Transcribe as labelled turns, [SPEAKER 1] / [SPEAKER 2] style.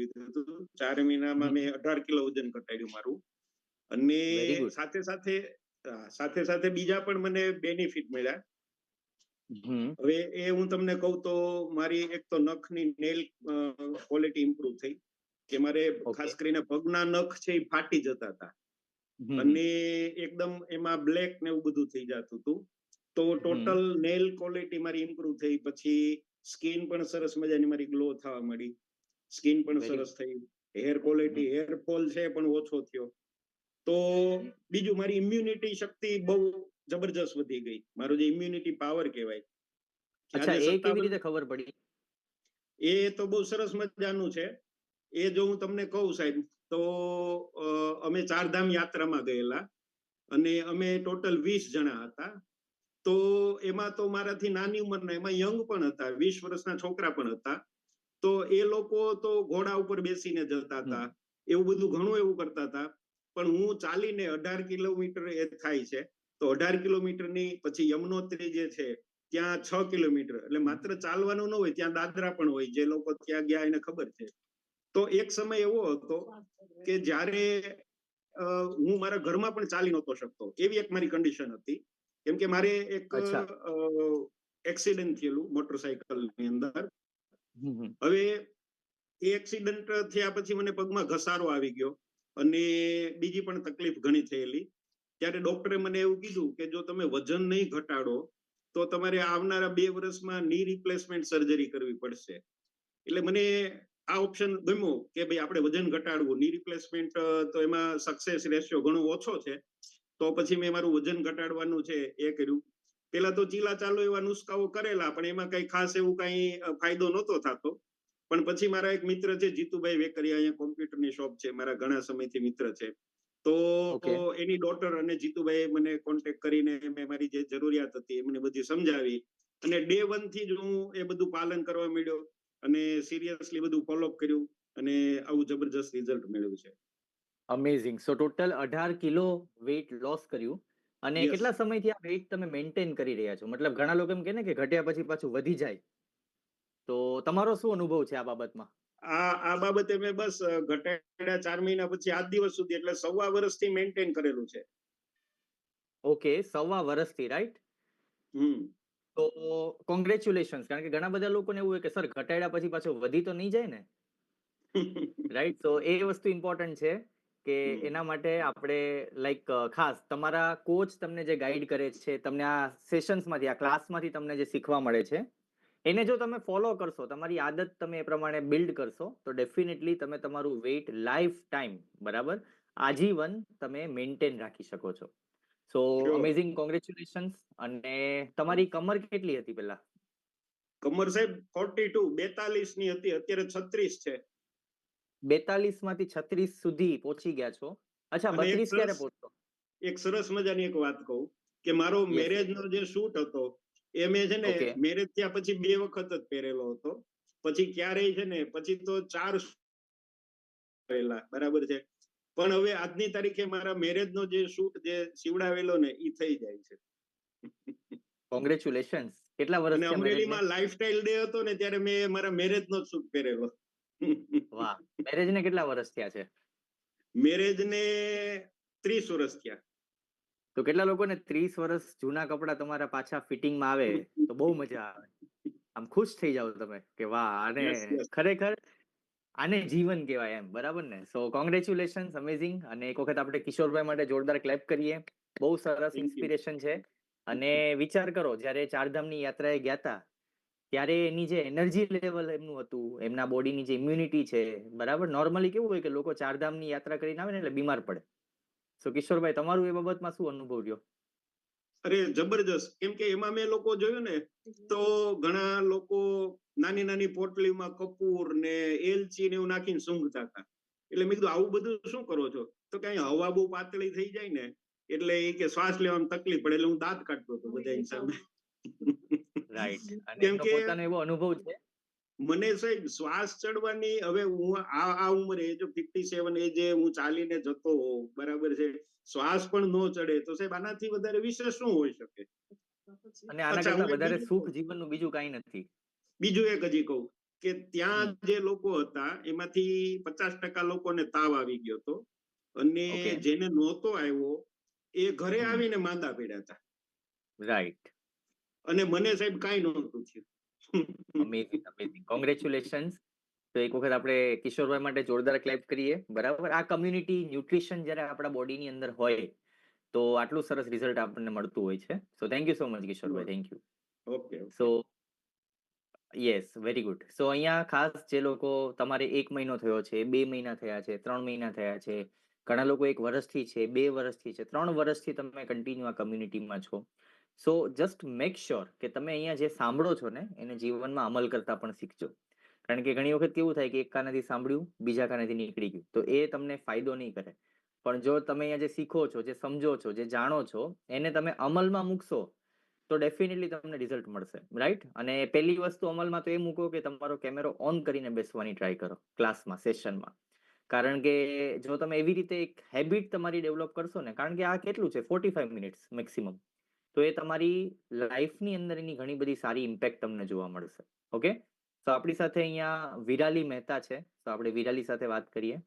[SPEAKER 1] લીધું હતું. 4 મહિનામાં મેં 18 કિલો વજન ઘટાડ્યું મારું. અને
[SPEAKER 2] વેરી ગુડ.
[SPEAKER 1] સાથે સાથે બીજા પણ મને બેનિફિટ મળ્યા.
[SPEAKER 2] હમ.
[SPEAKER 1] હવે એ હું તમને કહું તો મારી એક તો નખની નેલ ક્વોલિટી ઇમ્પ્રુવ થઈ, કે મારે ખાસ
[SPEAKER 2] ઓકે.
[SPEAKER 1] કરીને પગના નખ છે એ ફાટી જતા હતા
[SPEAKER 2] હમ.
[SPEAKER 1] અને એકદમ એમાં બ્લેક ને એવું બધું થઈ જતું હતું. તો
[SPEAKER 2] હમ.
[SPEAKER 1] ટોટલ નેલ ક્વોલિટી મારી ઇમ્પ્રુવ થઈ. પછી સ્કિન પણ સરસ મજાની મારી ગ્લો થવા મળી, સ્કિન પણ
[SPEAKER 2] વેરી
[SPEAKER 1] સરસ
[SPEAKER 2] ગુડ.
[SPEAKER 1] થઈ. હેર ક્વોલિટી, હેર ફોલ છે પણ ઓછો થયો. તો બીજું, મારી ઇમ્યુનિટી શક્તિ બહુ જબરજસ્ત વધી ગઈ. મારો જે ઇમ્યુનિટી પાવર કહેવાય, કે
[SPEAKER 2] અચ્છા,
[SPEAKER 1] આજે
[SPEAKER 2] એ કેવી
[SPEAKER 1] 57,
[SPEAKER 2] રીતે ખબર પડી?
[SPEAKER 1] એ તો બહુ સરસ મજાનું છે. એ જો હું તમને કહું સાહેબ, તો અમે ચારધામ યાત્રામાં ગયેલા અને અમે ટોટલ 20 જણા હતા. તો એમાં તો મારાથી નાની ઉંમરના, એમાં યંગ પણ હતા, 20 વર્ષના છોકરા પણ હતા. તો એ લોકો તો ઘોડા ઉપર બેસીને જતા હતા, એવું બધું ઘણું એવું કરતા હતા. પણ હું ચાલીને 18 કિલોમીટર એ થાય છે, તો 18 કિલોમીટરની પછી યમનોત્રી જે છે ત્યાં 6 કિલોમીટર, એટલે માત્ર ચાલવાનું ન હોય, ત્યાં દાદરા પણ હોય. જે લોકો ત્યાં ગયા એને ખબર છે. તો એક સમય એવો હતો કે જ્યારે હું મારા ઘરમાં પણ ચાલી નહોતો શકતો, એવી એક મારી કન્ડિશન હતી. કેમ કે મારે એક
[SPEAKER 2] અચ્છા.
[SPEAKER 1] એક્સિડન્ટ થયેલું મોટરસાયકલની અંદર.
[SPEAKER 2] હમ.
[SPEAKER 1] હવે એ એક્સિડન્ટ થયા પછી મને પગમાં ઘસારો આવી ગયો અને બીજી પણ તકલીફ ઘણી થયેલી. ત્યારે ડોક્ટરે મને એવું કીધું કે જો તમે વજન નહીં ઘટાડો તો તમારે આવનારા 2 વર્ષમાં ની રિપ્લેસમેન્ટ સર્જરી કરવી પડશે. એટલે મને આ ઓપ્શન ગમ્યો કે ભાઈ આપણે વજન ઘટાડવું, ની રિપ્લેસમેન્ટ, તો એમાં સક્સેસ રેશિયો ઘણો ઓછો છે. તો પછી મેં મારું વજન ઘટાડવાનું છે એ કર્યું. પેલા તો ચીલા ચાલુ એવા નુસ્ખાઓ કરેલા, પણ એમાં કઈ ખાસ એવું કઈ ફાયદો નહોતો થતો. પણ પછી મારા એક મિત્ર છે, જીતુભાઈ વેકરિયા, અહીંયા કોમ્પ્યુટરની શોપ છે, મારા ઘણા સમયથી મિત્ર છે. તો
[SPEAKER 2] ઓકે.
[SPEAKER 1] એની ડોટર અને જીતુભાઈ મને કોન્ટેક્ટ કરીને મેં મારી જે જરૂરિયાત હતી એમને બધી સમજાવી. અને ડે 1 થી જ હું એ બધું પાલન કરવા માંડ્યો અને સિરિયસલી બધું ફોલોઅપ કર્યું અને આવું જબરજસ્ત રિઝલ્ટ મળ્યું છે.
[SPEAKER 2] Amazing. So total 18 kilo weight loss કર્યું. અને
[SPEAKER 1] યસ.
[SPEAKER 2] કેટલા સમયથી આ વેઇટ તમે મેન્ટેન કરી રહ્યા છો? મતલબ ઘણા લોકો એમ કહે ને કે ઘટ્યા પછી પાછું વધી જાય. તો તમારો શું અનુભવ છે આ બાબતમાં?
[SPEAKER 1] આ બાબતે મેં બસ ઘટાડ્યા 4 મહિના પછી આજ દિવસ સુધી, એટલે 1.25 વર્ષથી મેન્ટેન કરેલું છે.
[SPEAKER 2] ઓકે, 1.25 વર્ષથી, રાઈટ? તો કોંગ્રેચ્યુલેશન્સ. કારણ કે ઘણા બધા લોકોને એવું હોય કે સર ઘટાડ્યા પછી પાછું વધી તો નહીં જાય ને, રાઈટ? તો એ વસ્તુ ઇમ્પોર્ટન્ટ છે કે એના માટે આપણે લાઈક ખાસ તમારા કોચ તમને જે ગાઈડ કરે છે, તમને આ સેશન્સમાંથી, આ ક્લાસમાંથી તમને જે શીખવા મળે છે, એને જો તમે ફોલો કરશો, તમારી આદત તમે એ પ્રમાણે બિલ્ડ કરશો, તો ડેફિનેટલી તમે તમારું વેઇટ લાઈફ ટાઈમ, બરાબર, આજીવન તમે મેન્ટેન રાખી શકો છો. સો અમેઝિંગ, કોંગ્રેચ્યુલેશન્સ. અને તમારી કમર કેટલી હતી પેલા?
[SPEAKER 1] કમર સાહેબ 42 ની હતી, અત્યારે 36 છે.
[SPEAKER 2] 42 માંથી 36 સુધી પહોંચી ગયા છો. અચ્છા,
[SPEAKER 1] અને
[SPEAKER 2] 32 ક્યારે પહોંચશો?
[SPEAKER 1] એક સરસ મજાની એક વાત કહું કે મારો
[SPEAKER 2] યસ યસ.
[SPEAKER 1] મેરેજનો જે શૂટ હતો એ મેં છે ને
[SPEAKER 2] ઓકે.
[SPEAKER 1] મેરેજ થયા પછી 2 વખત જ પહેરેલો હતો. પછી ક્યારેય છે ને, પછી તો 4 પહેરેલા, બરાબર છે. પણ હવે આજની તારીખે મારા મેરેજનો જે શૂટ જે સીવડાવેલો ને એ થઈ જાય છે.
[SPEAKER 2] કોંગ્રેચ્યુલેશન્સ. કેટલા વર્ષ
[SPEAKER 1] અને
[SPEAKER 2] થયા મેરેજને?
[SPEAKER 1] અમરેલીમાં લાઈફસ્ટાઈલ ડે હતો ને ત્યારે મેં મારા મેરેજનો જ શૂટ પહેરેલો.
[SPEAKER 2] વાહ. મેરેજને કેટલા વર્ષ થયા છે?
[SPEAKER 1] મેરેજને 30 વર્ષ થયા.
[SPEAKER 2] તો કેટલા લોકોને 30 વર્ષ જૂના કપડા તમારા પાછા ફિટિંગમાં આવે તો બહુ મજા આવે, આમ ખુશ થઈ જાવ તમે કે વાહ, આને
[SPEAKER 1] યસ, યસ.
[SPEAKER 2] ખરેખર આને જીવન કહેવાય એમ, બરાબર ને? સો કોંગ્રેચ્યુલેશન્સ, અમેઝિંગ. અને એક વખત આપણે કિશોરભાઈ માટે જોરદાર ક્લેપ કરીએ. બહુ સરસ
[SPEAKER 1] થેન્ક યુ.
[SPEAKER 2] ઇન્સ્પિરેશન છે. અને વિચાર કરો, જ્યારે ચારધામની યાત્રાએ ગયા હતા ત્યારે એની જે એનર્જી લેવલ એમનું હતું, એમના બોડીની જે ઇમ્યુનિટી છે, બરાબર, નોર્મલી કેવું હોય કે લોકો ચારધામની યાત્રા કરીને આવે ને એટલે બીમાર પડે. સો કિશોરભાઈ, તમારું એ બાબતમાં શું અનુભવ રહ્યો?
[SPEAKER 1] અરે જબરજસ્ત. કેમ કે એમાં મેં લોકો જોયું ને, તો ઘણા લોકો નાની નાની પોટલીમાં કપૂર ને એલચી ને એવું નાખીને સૂંઘતા હતા. એટલે મેં કીધું આવું બધું શું કરો છો? તો કઈ હવા બહુ પાતળી થઈ જાય ને, એટલે એ કે શ્વાસ લેવામાં તકલીફ પડે, એટલે હું દાંત કાઢતો હતો બધાની સામે.
[SPEAKER 2] રાઈટ. અને
[SPEAKER 1] કેમ
[SPEAKER 2] એમનો
[SPEAKER 1] કે
[SPEAKER 2] પોતાનો એવો અનુભવ છે.
[SPEAKER 1] મને સાહેબ શ્વાસ ચડવાની, હવે હું આ ઉંમરે એજ 57 એજે હું ચાલીને જતો હોઉં, બરાબર છે, શ્વાસ પણ ન ચડે, તો સાહેબ આનાથી વધારે વિશેષ શું હોઈ શકે?
[SPEAKER 2] અને આના
[SPEAKER 1] અચ્છા,
[SPEAKER 2] કરતા
[SPEAKER 1] હું એક
[SPEAKER 2] વધારે સુખ જીવનનું બીજું કાંઈ નથી.
[SPEAKER 1] બીજું એક હજી કહું કે ત્યાં જે લોકો હતા એમાંથી 50% લોકોને તાવ આવી ગયો હતો અને
[SPEAKER 2] ઓકે
[SPEAKER 1] જેને નહોતો આવ્યો એ ઘરે આવીને માંદા પડ્યા હતા
[SPEAKER 2] રાઈટ.
[SPEAKER 1] અને મને સાહેબ કાંઈ નહોતું થયું.
[SPEAKER 2] Amazing amazing congratulations. તો એક વખત આપણે કિશોરભાઈ માટે જોરદાર ક્લેપ કરીએ. બરાબર, આ કમ્યુનિટી ન્યુટ્રિશન જ્યારે આપણા બોડીની અંદર હોય તો આટલું સરસ રિઝલ્ટ આપણને મળતું હોય છે. So thank you so much Kishorbhai, thank you.
[SPEAKER 1] Okay
[SPEAKER 2] so yes, very good. So અહીંયા ખાસ જે લોકો, તમારે 1 મહિનો થયો છે, 2 મહિના થયા છે, 3 મહિના થયા છે, ઘણા લોકો 1 વર્ષથી છે, 2 વર્ષથી છે, 3 વર્ષથી તમે કન્ટિન્યુ આ કમ્યુનિટીમાં છો. સો જસ્ટ મેક શ્યોર કે તમે અહીંયા જે સાંભળો છો ને એને જીવનમાં અમલ કરતા પણ શીખજો. કારણ કે ઘણી વખત કેવું થાય કે એક કાનેથી સાંભળ્યું, બીજા કાનેથી નીકળી ગયું, તો એ તમને ફાયદો નહીં કરે. પણ જો તમે અહીંયા જે શીખો છો, જે સમજો છો, જે જાણો છો, એને તમે અમલમાં મૂકશો તો ડેફિનેટલી તમને રિઝલ્ટ મળશે, રાઈટ? અને પહેલી વસ્તુ અમલમાં તો એ મૂકો કે તમારો કેમેરો ઓન કરીને બેસવાની ટ્રાય કરો ક્લાસમાં, સેશનમાં. કારણ કે જો તમે એવી રીતે એક હેબિટ તમારી ડેવલપ કરશો ને, કારણ કે આ કેટલું છે 45 મિનિટ્સ મેક્સિમમ, તો એ તમારી લાઈફની અંદર એની ઘણી બધી સારી ઇમ્પેક્ટ તમને જોવા મળશે. ઓકે, તો આપણી સાથે અહીંયા વિરાલી મહેતા છે, તો આપણે વિરાલી સાથે વાત કરીએ.